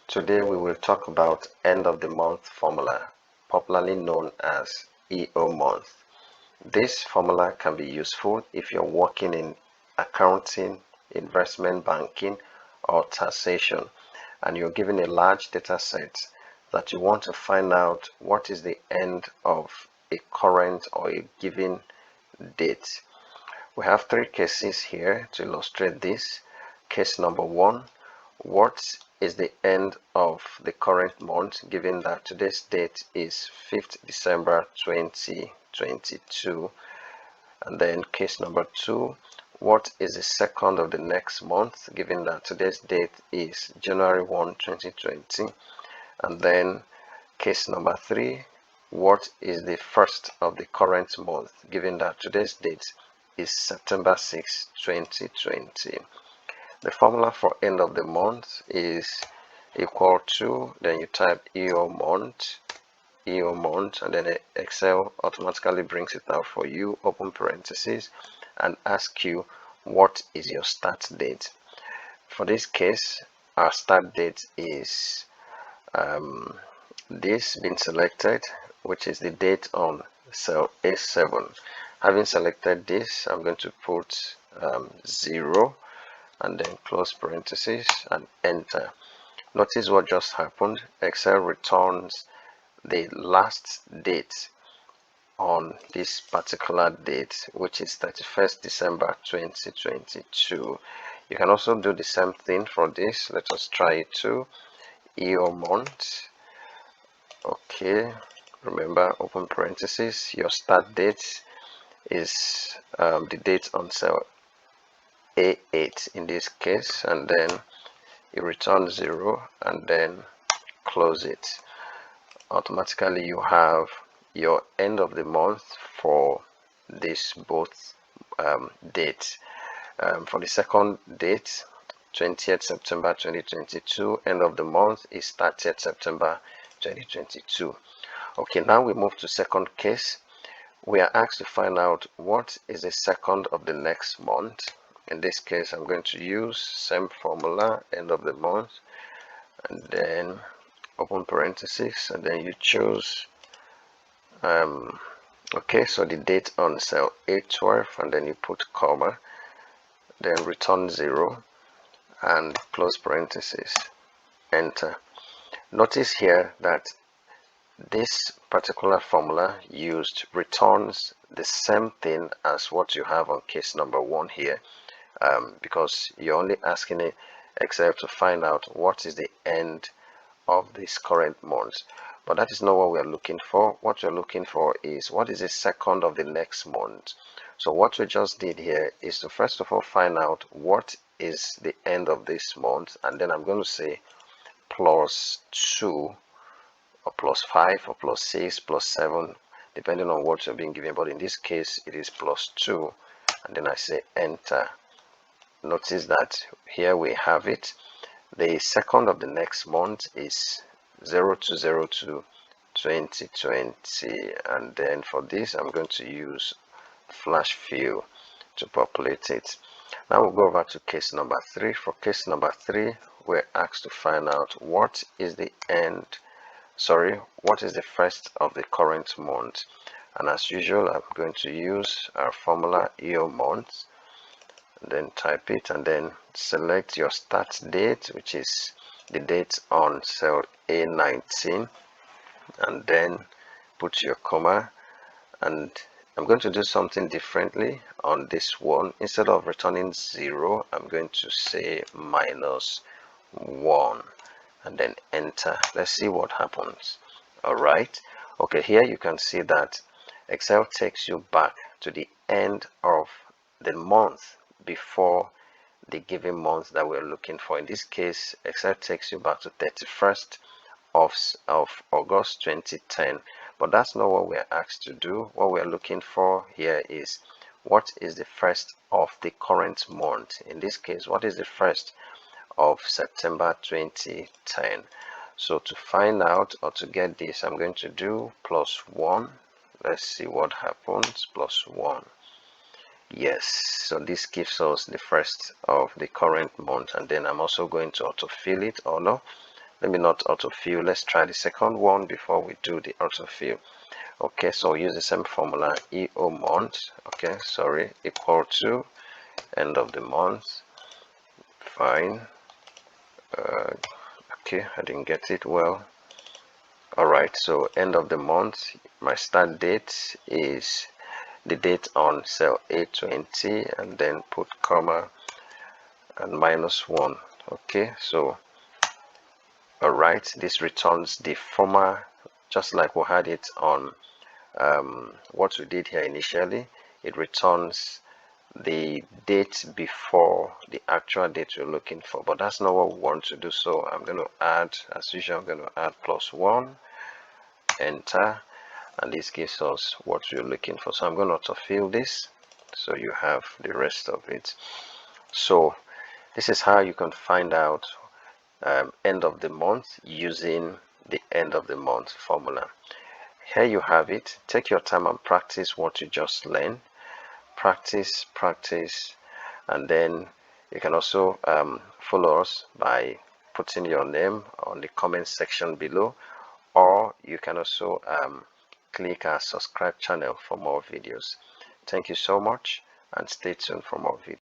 Today we will talk about end of the month formula, popularly known as EO month. This formula can be useful if you're working in accounting, investment banking, or taxation, and you're given a large data set that you want to find out what is the end of a current or a given date. We have three cases here to illustrate this. Case number one, what is the end of the current month given that today's date is 5th December 2022? And then case number two, what is the second of the next month given that today's date is January 1, 2020? And then case number three, what is the first of the current month given that today's date is September 6, 2020. The formula for end of the month is equal to, then you type EO month, and then Excel automatically brings it out for you, open parentheses, and ask you what is your start date. For this case, our start date is this being selected, which is the date on cell A7. Having selected this, I'm going to put 0 and then close parentheses and enter. Notice what just happened. Excel returns the last date on this particular date, which is 31st December 2022. You can also do the same thing for this. Let us try it too. EO month. Okay, remember, open parentheses, your start date is the date on cell A8 in this case, and then you return 0 and then close it. Automatically you have your end of the month for this both dates. For the second date, 20th September 2022, end of the month is 30th September 2022. Okay, now we move to second case. We are asked to find out what is the second of the next month. In this case, I'm going to use same formula, end of the month, and then open parentheses, and then you choose okay, so the date on cell A12, and then you put comma, then return 0 and close parentheses, enter. Notice here that this particular formula used returns the same thing as what you have on case number 1 here, because you're only asking it except to find out what is the end of this current month. But that is not what we're looking for. What we're looking for is what is the second of the next month. So what we just did here is to first of all find out what is the end of this month, and then I'm going to say plus 2 or plus 5 or plus 6 plus 7 depending on what you're being given, but in this case it is plus 2, and then I say enter. Notice that here we have it. The second of the next month is 02/02/2020, and then for this I'm going to use flash fill to populate it. Now we'll go over to case number 3. For case number 3, we're asked to find out what is the first of the current month, and as usual I'm going to use our formula EO month, and then type it and then select your start date, which is the date on cell A19, and then put your comma. And I'm going to do something differently on this one. Instead of returning 0, I'm going to say -1 and then enter. Let's see what happens. All right, okay, here you can see that Excel takes you back to the end of the month before the given month that we're looking for. In this case, Excel takes you back to 31st of August 2010, but that's not what we're asked to do. What we're looking for here is what is the first of the current month. In this case, what is the first of September 2010? So to find out or to get this, I'm going to do +1. Let's see what happens. +1. Yes, so this gives us the first of the current month, and then I'm also going to autofill it, or no, let me not autofill. Let's try the second one before we do the autofill. Okay, so use the same formula, EO month, okay, sorry, equal to end of the month. Fine. Okay, I didn't get it well. Alright, so end of the month, my start date is the date on cell A20, and then put comma and -1. Okay, so alright, this returns the former, just like we had it on what we did here initially. It returns the date before the actual date we're looking for, but that's not what we want to do. So I'm going to add, as usual, I'm going to add +1, enter, and this gives us what we're looking for. So I'm going to autofill this so you have the rest of it. So this is how you can find out end of the month using the end of the month formula. Here you have it. Take your time and practice what you just learned. Practice, and then you can also follow us by putting your name on the comment section below, or you can also click our subscribe channel for more videos. Thank you so much, and stay tuned for more videos.